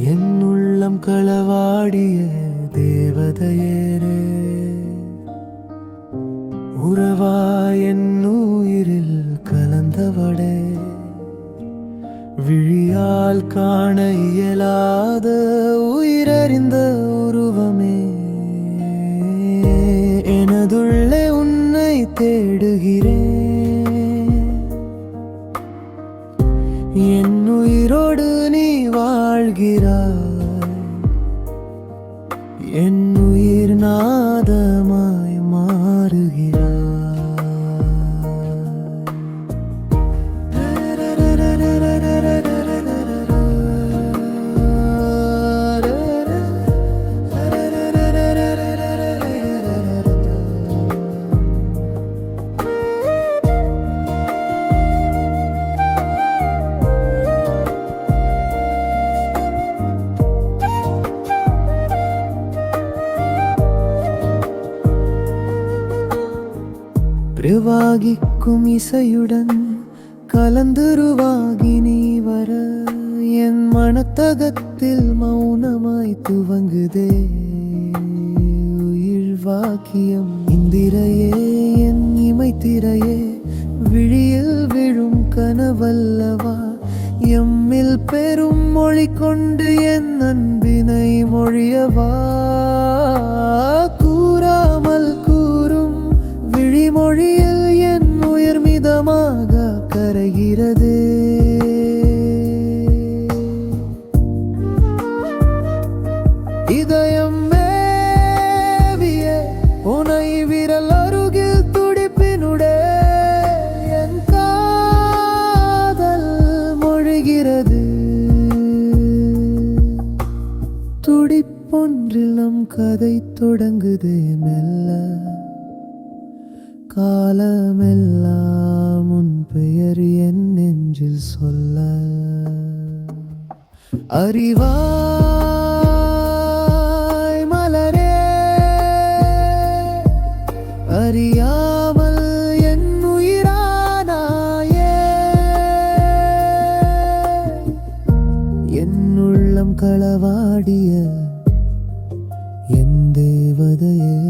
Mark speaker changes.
Speaker 1: என் உள்ளம் களவாடிய தேவதையரே, உறவா என் உயிரில் கலந்தவடே, விழியால் காண இயலாத உயிரறிந்த உருவமே, எனதுள்ளே உன்னை தேடுகிறேன். என் உயிரோடு நீ வாழ்கிறாய், என் உயிர் நாதமாய் மாறுகிறாய். பிரவாகிக்கும் இசையுடன் கலந்துருவாகி நீ வர, என் மனத்தகத்தில் மௌனமாய் துவங்குதே உயிர் வாக்கியம். இந்திரையே என் இமைத்திரையே, விழியில் விழும் கனவல்லவா, எம்மில் பெரும் மொழி கொண்டு என் அன்பினை மொழியவா. கூறாமல் கூறும் விழிமொழியில் என் உயிர் மிதமாக கரைகிறது. இதயம் மேவிய உனை விரல் அருகில் துடிப்பினுடே என் காதல் மொழிகிறது. துடிப்பொன்றில் நம் கதை தொடங்குதே மெல்ல, காலமெல்லாம் உன் பெயர் என் நெஞ்சில் சொல்ல. அறிவாய் மலரே, அறியாமல் என் உயிரானாயே, என் உள்ளம் களவாடிய என் தேவதையே.